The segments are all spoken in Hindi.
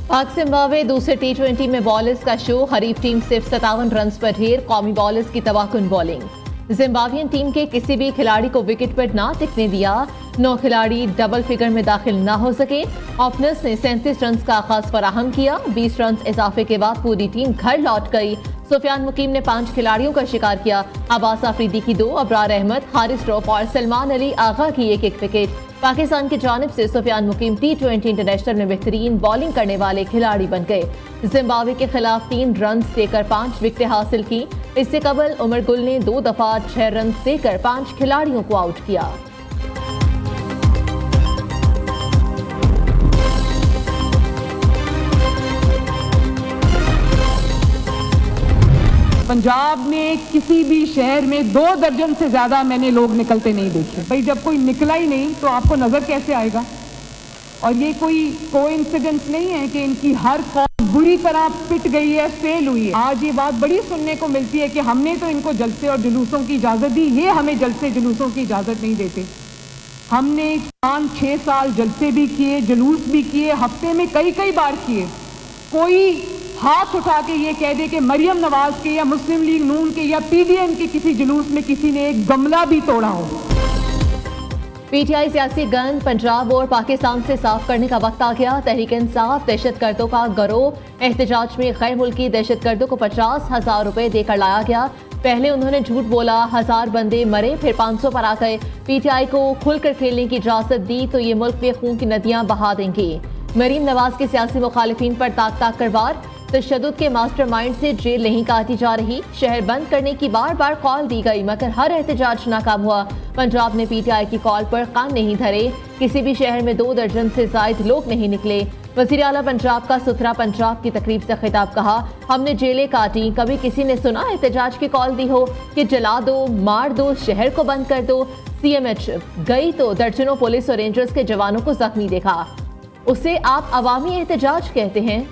पाक जिम्बाब्वे दूसरे T20 में बॉलर्स का शो, हरीफ टीम सिर्फ 57 रन पर ढेर, कौमी बॉलर्स की तबाहकुन बॉलिंग। जिम्बाब्वियन टीम के किसी भी खिलाड़ी को विकेट पर ना टिकने दिया, 9 खिलाड़ी डबल फिगर में दाखिल ना हो सके। ओपनर्स ने 37 रन का आगाज फराहम किया, 20 रन इजाफे के बाद पूरी टीम घर लौट गई। सुफियान मुकीम ने 5 खिलाड़ियों का शिकार किया, अब्बास आफरीदी की 2, अबरार अहमद, हारिस रऊफ और सलमान अली आगा की एक विकेट। पाकिस्तान की जानिब से सुफियान मुकीम T20 इंटरनेशनल में बेहतरीन बॉलिंग करने वाले खिलाड़ी बन गए। जिम्बाब्वे के खिलाफ 3 रन देकर 5 विकेटें हासिल की। इससे कबल उमर गुल ने 2 दफा 6 रन देकर 5 खिलाड़ियों को आउट किया। पंजाब में किसी भी शहर में 2 दर्जन से ज्यादा मैंने लोग निकलते नहीं देखे। भाई जब कोई निकला ही नहीं तो आपको नजर कैसे आएगा? और ये कोई कोइंसिडेंस नहीं है कि इनकी हर कौम बुरी तरह पिट गई है, फेल हुई है। आज ये बात बड़ी सुनने को मिलती है कि हमने तो इनको जलसे और जुलूसों की इजाजत दी, ये हमें जलसे जुलूसों की इजाजत नहीं देते। हमने 5-6 साल जलसे भी किए, जुलूस भी किए, हफ्ते में कई बार किए। कोई हाथ उठा के ये कह दे कि मरियम नवाज के या मुस्लिम लीग नून के या PDM के किसी जुलूस में किसी ने एक गमला भी तोड़ा हो। PTI सियासी गन पंजाब और पाकिस्तान से साफ करने का वक्त आ गया। तहरीक इंसाफ दहशतगर्दों का गिरोह, एहतजाज में गैर मुल्की दहशतगर्दों को 50,000 रुपए देकर लाया गया। पहले उन्होंने झूठ बोला, 1000 बंदे मरे, फिर 500 पर आ गए। PTI को खुलकर खेलने की इजाजत दी तो ये मुल्क में खून की नदियां बहा देंगे। मरीम नवाज के सियासी मुखालिफिन पर ताक कर वार, तशद्दुद के मास्टरमाइंड से जेल नहीं काटी जा रही। शहर बंद करने की बार कॉल दी गई मगर हर एहतजाज नाकाम हुआ। पंजाब ने PTI की कॉल पर कान नहीं धरे, किसी भी शहर में 2 दर्जन से जायद लोग नहीं निकले। वज़ीर आला पंजाब का सुथरा पंजाब की तकरीब से खिताब कहा, हमने जेलें काटी, कभी किसी ने सुना एहतजाज की कॉल दी हो कि जला दो, मार दो, शहर को बंद कर दो। CMH गई तो दर्जनों पुलिस और रेंजर्स के जवानों को जख्मी देखा, उसे आप अवामी एहतजाज कहते हैं?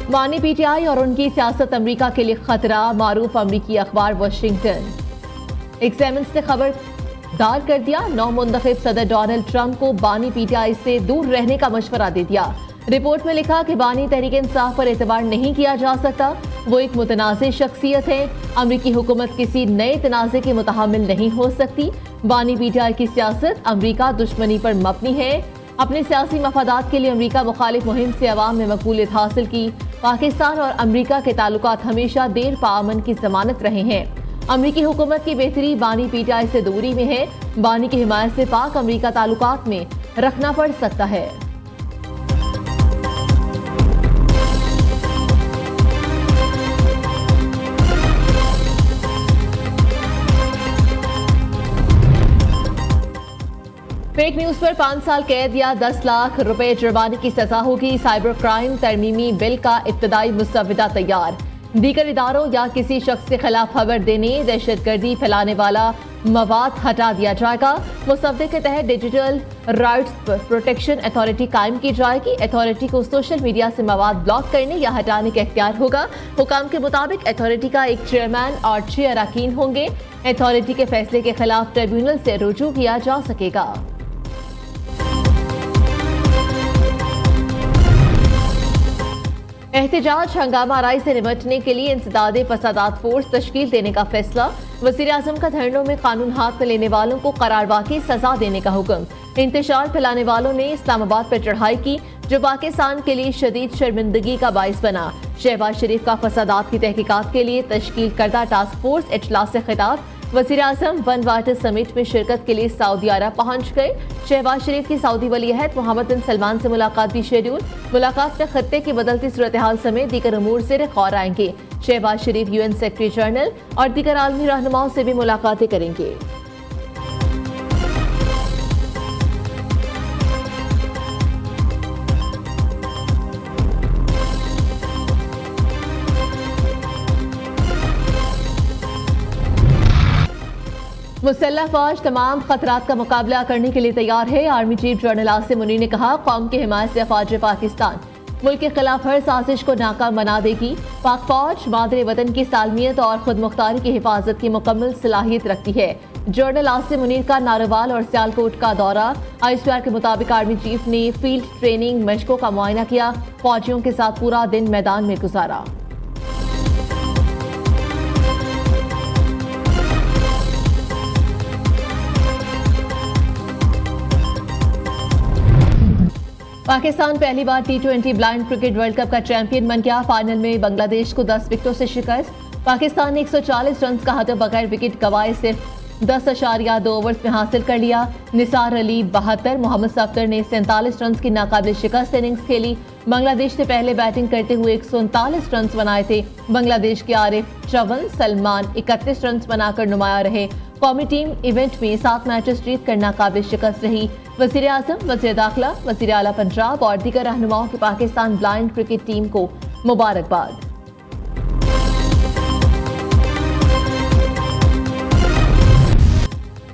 बानी PTI और उनकी सियासत अमेरिका के लिए खतरा, मारूफ अमेरिकी अखबार वाशिंगटन एग्जामिन्स ने खबरदार कर दिया। नौ मुंतखब सदर डोनाल्ड ट्रंप को बानी PTI से दूर रहने का मशवरा दे दिया। रिपोर्ट में लिखा कि बानी तहरीक इंसाफ पर एतबार नहीं किया जा सकता, वो एक मुतनाज़ शख्सियत है। अमरीकी हुकूमत किसी नए तनाज़े के मुतहम्मिल नहीं हो सकती। बानी PTI की सियासत अमरीका दुश्मनी पर मबनी है। अपने सियासी मफादात के लिए अमरीका मुखालिफ मुहिम से अवाम में मकबूलियत हासिल की। पाकिस्तान और अमरीका के ताल्लुकात हमेशा देर पाअमन की जमानत रहे हैं। अमरीकी हुकूमत की बेहतरी बानी PTI से दूरी में है। बानी की हिमायत से पाक अमरीका ताल्लुकात में रखना पड़ सकता है। फेक न्यूज पर 5 साल कैद या 10 लाख रुपए जुर्माने की सजा होगी। साइबर क्राइम तरमीमी बिल का इब्तदाई मुसव्वदा तैयार। दीगर इदारों या किसी शख्स के खिलाफ खबर देने, दहशतगर्दी फैलाने वाला मवाद हटा दिया जाएगा। मुसव्वदे के तहत डिजिटल राइट्स प्रोटेक्शन अथॉरिटी कायम की जाएगी। अथॉरिटी को सोशल मीडिया से मवाद ब्लॉक करने या हटाने का इख्तियार होगा। हुकाम के मुताबिक अथॉरिटी का एक चेयरमैन और 6 अरकान होंगे। अथॉरिटी के फैसले के खिलाफ ट्रिब्यूनल से रुजू किया जा सकेगा। एहतजाज हंगामा आराई से निपटने के लिए इंसदादे फसादात फोर्स तश्कील देने का फैसला। वज़ीर आज़म का धरनों में कानून हाथ में लेने वालों को करारवा की सजा देने का हुक्म। इंतशार फैलाने वालों ने इस्लामाबाद पर चढ़ाई की जो पाकिस्तान के लिए शदीद शर्मिंदगी का बाइस बना। शहबाज शरीफ का फसादात की तहकीकात के लिए तश्कील करदा टास्क फोर्स इजलास से खिताब। वज़ीर आज़म वन वाटर समिट में शिरकत के लिए सऊदी अरब पहुंच गए। शहबाज शरीफ की सऊदी वलीअहद मोहम्मद बिन सलमान से मुलाकात भी शेड्यूल। मुलाकात में खत्ते की बदलती सूरत हाल समेत दीगर अमूर से गौर आएंगे। शहबाज शरीफ UN सेक्रेटरी जनरल और दीगर आलमी रहनुमाओं से भी मुलाकातें करेंगे। मुसल्लह फौज तमाम खतरात का मुकाबला करने के लिए तैयार है। Army chief general Asim Munir ने कहा, कौम की हिमायत से अफवाज पाकिस्तान मुल्क के खिलाफ हर साजिश को नाकाम बना देगी। पाक फौज मादरे वतन की सालमियत और खुद मुख्तारी की हिफाजत की मुकम्मल सलाहियत रखती है। जनरल आसिम मुनीर का नारोवाल और सियालकोट का दौरा। ISPR के मुताबिक आर्मी चीफ ने फील्ड ट्रेनिंग मशकों का मुआयना किया, फौजियों के साथ पूरा दिन मैदान में गुजारा। पाकिस्तान पहली बार T20 blind cricket world cup का चैंपियन बन गया। फाइनल में बांग्लादेश को 10 विकेटों से शिकस्त। पाकिस्तान ने 140 रन का हदफ बगैर विकेट गंवाए सिर्फ 10.2 ओवर्स में हासिल कर लिया। निसार अली 72, मोहम्मद सफदर ने 47 रन की नाकाबिल शिकस्त इनिंग्स खेली। बांग्लादेश ने पहले बैटिंग करते हुए 139 रन बनाए थे। बांग्लादेश के आरिफ 54, सलमान 31 रन बनाकर नुमाया रहे। कौमी टीम इवेंट में 7 मैचेस जीत कर नाकाबिल शिकस्त रही। वज़ीर आज़म, वज़ीर दाखिला, वज़ीर आला पंजाब और दीगर रहनुमाओं की पाकिस्तान ब्लाइंड क्रिकेट टीम को मुबारकबाद।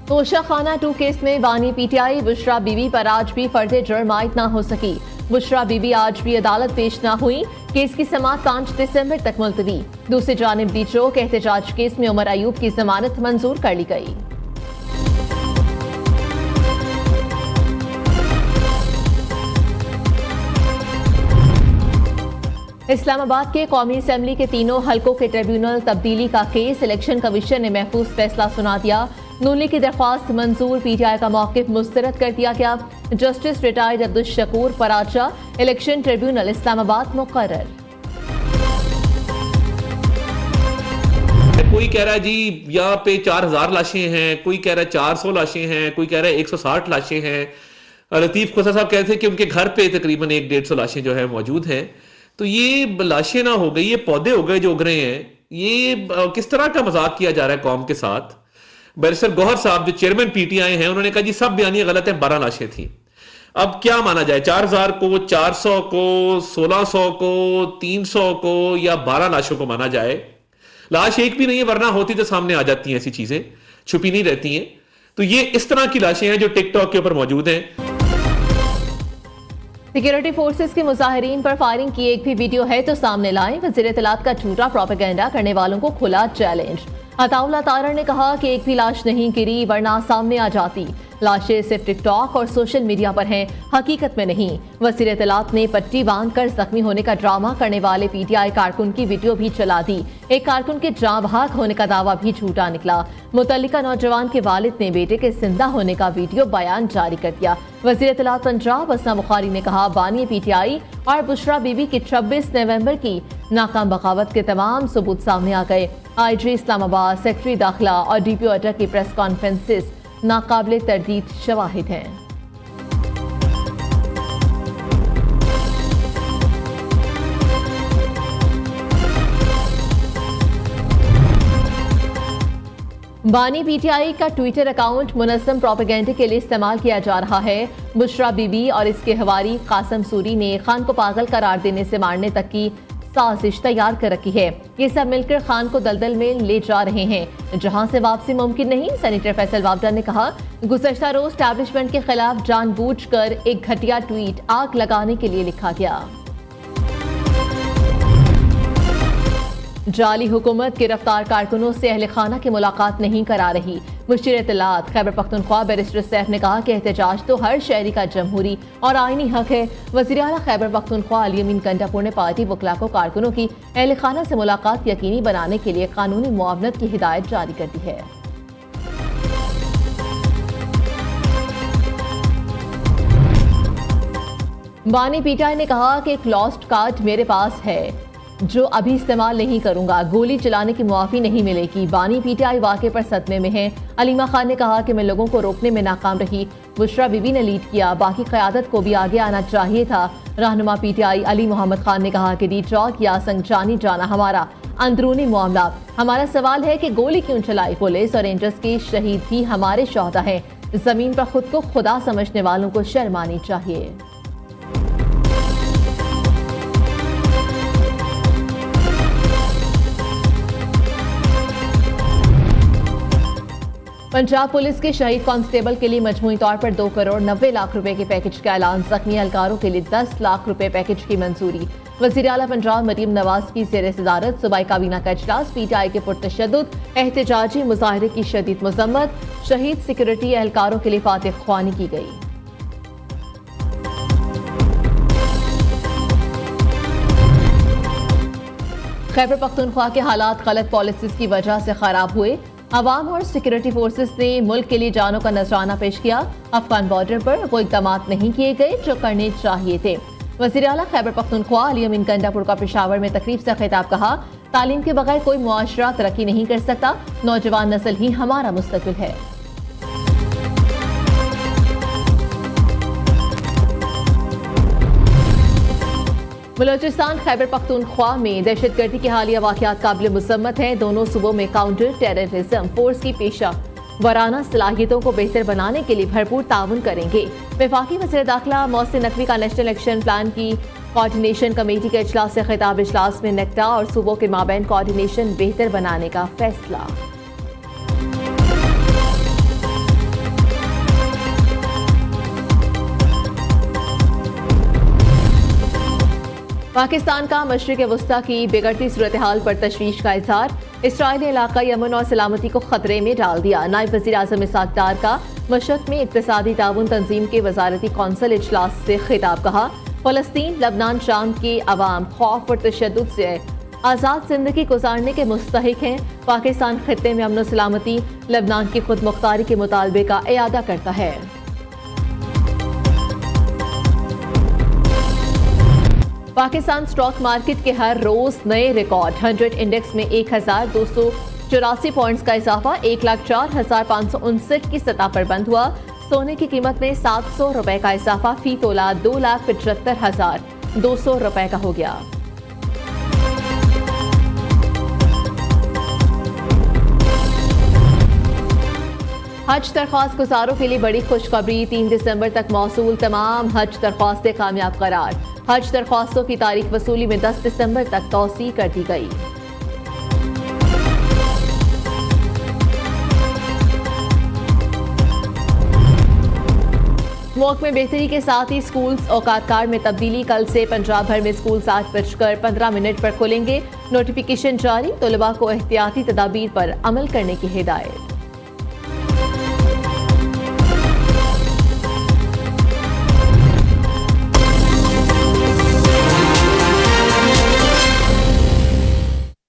तोशा खाना 2 केस में बानी PTI बुशरा बीबी पर आज भी फर्द जुर्म आयद न हो सकी। बुशरा बीबी आज भी अदालत पेश न हुई। केस की समाअत 5 दिसंबर तक मुलतवी। दूसरी जानिब डीचो के एहतजाज केस में उमर अयूब की जमानत मंजूर कर ली गई। इस्लामाबाद के कौमी असेंबली के तीनों हलकों के ट्रिब्यूनल तब्दीली का केस। इलेक्शन कमीशन ने महफूज फैसला सुना दिया। नून लीग की दरख्वास्त मंजूर, PTI का मौक़िफ़ मुस्तरद कर दिया गया। Justice retired Abdul Shakoor Paracha election tribunal Islamabad मुकर्रर। कोई कह रहा है जी यहाँ पे 4000 लाशें हैं, कोई कह रहा है 400 लाशें हैं, कोई कह रहा है 160 लाशें हैं। लतीफ खोसा साहब कहते थे कि उनके घर पे तकरीबन 100-150 लाशें जो है मौजूद हैं। तो ये लाशें ना हो गई, ये पौधे हो गए जो उग रहे हैं। ये किस तरह का मजाक किया जा रहा है कौम के साथ। बैरिस्टर गौहर साहब जो चेयरमैन PTI हैं, उन्होंने कहा जी सब बयानियां गलत है, 12 लाशें थी। अब क्या माना जाए, 4000 को, 400 को, 1600 को, 300 को या 12 लाशों को माना जाए? लाश एक भी नहीं है, वरना होती तो सामने आ जाती हैं, ऐसी चीजें छुपी नहीं रहती हैं। तो ये इस तरह की लाशें हैं जो टिकटॉक के ऊपर मौजूद हैं। सिक्योरिटी फोर्सेस के मुजाहिरीन पर फायरिंग की एक भी वीडियो है तो सामने लाएं। वज़ीर इत्तलात का झूठा प्रोपेगेंडा करने वालों को खुला चैलेंज। अताउल्लाह तारड़ ने कहा कि एक भी लाश नहीं गिरी वरना सामने आ जाती। लाशें सिर्फ टिकटॉक और सोशल मीडिया पर हैं, हकीकत में नहीं। वज़ीर इत्तलात ने पट्टी बांधकर जख्मी होने का ड्रामा करने वाले PTI कारकुन की वीडियो भी चला दी। एक कारकुन के जाँ बहक होने का दावा भी झूठा निकला। मुतल्लिका नौजवान के वालिद ने बेटे के जिंदा होने का वीडियो बयान जारी कर दिया। वज़ीर इत्तलात पंजाब असना बुखारी ने कहा बानी PTI और बुशरा बीबी की 26 नवंबर की नाकाम बगावत के तमाम सबूत सामने आ गए। IG इस्लामाबाद, सेक्रेटरी दाखिला और DPO अटक की प्रेस कॉन्फ्रेंसेस नाकाबिले तरदीद शवाहिद हैं। बानी PTI का ट्विटर अकाउंट मुनज़्ज़म प्रोपेगेंडे के लिए इस्तेमाल किया जा रहा है। बुशरा बीबी और इसके हवारी कासम सूरी ने खान को पागल करार देने से मारने तक की साजिश तैयार कर रखी है। ये सब मिलकर खान को दलदल में ले जा रहे हैं जहां से वापसी मुमकिन नहीं। सेनेटर फैसल वावडा ने कहा गुज़श्ता रोज एस्टैब्लिशमेंट के खिलाफ जानबूझकर एक घटिया ट्वीट आग लगाने के लिए लिखा गया। जाली हुकूमत गिरफ्तार कारकुनों से अहल खाना की मुलाकात नहीं करा रही। मुशीर इत्तलात खैबर पख्तूनख्वा बैरिस्टर सैफ ने कहा कि एहतजाज तो हर शहरी का जमहूरी और आईनी हक है। वज़ीर आला खैबर पख्तूनख्वा अली अमीन कंटापुर ने पार्टी वकला को कारकुनों की अहल खाना से मुलाकात यकीनी बनाने के लिए कानूनी मुआवनत की हिदायत जारी कर दी है। बानी PTI ने कहा कि एक लॉस्ट कार्ड मेरे पास है जो अभी इस्तेमाल नहीं करूंगा। गोली चलाने की मुआफ़ी नहीं मिलेगी। बानी PTI वाक़े पर सदमे में है। अलीमा खान ने कहा कि मैं लोगों को रोकने में नाकाम रही। बुशरा बीबी ने लीड किया, बाकी क़यादत को भी आगे आना चाहिए था। रहनुमा PTI अली मोहम्मद खान ने कहा कि डीचौक या संगजानी जाना हमारा अंदरूनी मामला। हमारा सवाल है कि गोली क्यों चलाई। पुलिस और रेंजर्स के शहीद भी हमारे शोहदा हैं। जमीन पर खुद को खुदा समझने वालों को शर्म आनी चाहिए। पंजाब पुलिस के शहीद कांस्टेबल के लिए मजमूई तौर पर 2 करोड़ 90 लाख रुपए के पैकेज का ऐलान। जख्मी एहलकारों के लिए 10 लाख रुपए पैकेज की मंजूरी। वज़ीर आला पंजाब मरीम नवाज की ज़ेर सदारत सूबाई काबीना का इजलास। पीटीआई के पुरतशद्दुद एहतजाजी मुजाहरे की शदीद मजम्मत। शहीद सिक्योरिटी एहलकारों के लिए फातिह ख्वानी की गई। खैबर पख्तूनख्वा के हालात गलत पॉलिसीज की वजह से खराब हुए। अवाम और सिक्योरिटी फोर्सेस ने मुल्क के लिए जानों का नजराना पेश किया। अफगान बॉर्डर पर वो इकदाम नहीं किए गए जो करने चाहिए थे। वज़ीर आला खैबर पख्तूनख्वा अली अमीन गंडापुर का पेशावर में तकरीब से खिताब। कहा, तालीम के बगैर कोई मुआशरा तरक्की नहीं कर सकता। नौजवान नस्ल ही हमारा मुस्तकबिल है। बलोचिस्तान खैबर पख्तूनख्वा में दहशतगर्दी के हालिया वाक़यात काबिल मुसम्मत हैं। दोनों सूबों में काउंटर टेररिज्म फोर्स की पेशा वराना सलाहियतों को बेहतर बनाने के लिए भरपूर ताउन करेंगे। वफाकी वज़ीर दाखिला मोहसिन नकवी का नेशनल एक्शन प्लान की कोऑर्डिनेशन कमेटी के इजलास से खिताब। इजलास में नेक्टा और सूबों के माबैन कोऑर्डिनेशन बेहतर बनाने का फैसला। पाकिस्तान का मशरिक़ वस्ता की बिगड़ती सूरत हाल पर तशवीश का इजहार। इसराइली इलाका यमन और सलामती को खतरे में डाल दिया। नायब वज़ीर आज़म इसाक डार का मशहद में इक़्तिसादी ताउन तंजीम के वज़ारती कौंसिल इजलास से खिताब। कहा, फ़लस्तीन, लबनान, शाम के अवाम खौफ और तशद्दुद से आज़ाद ज़िंदगी गुजारने के मुस्तहिक हैं। पाकिस्तान खित्ते में अमन और सलामती, लबनान की खुद मुख्तारी के मुतालबे का इयादा करता है। पाकिस्तान स्टॉक मार्केट के हर रोज नए रिकॉर्ड। 100 इंडेक्स में 1284 पॉइंट्स का इजाफा। 1,04,559 की सतह पर बंद हुआ। सोने की कीमत में 700 रुपए का इजाफा। फी तोला 2,75,200 रुपए का हो गया। हज दरख्वास्त गुजारों के लिए बड़ी खुशखबरी। 3 दिसंबर तक मौसूल तमाम हज दरख्वास्तें कामयाब करार। हज दरख्वास्तों की तारीख वसूली में 10 दिसंबर तक तौसी कर दी गई। मुल्क में बेहतरी के साथ ही स्कूल्स औकात कार में तब्दीली। कल से पंजाब भर में स्कूल 7:15 पर खुलेंगे। नोटिफिकेशन जारी। तलबा को एहतियाती तदाबीर पर अमल करने की हिदायत।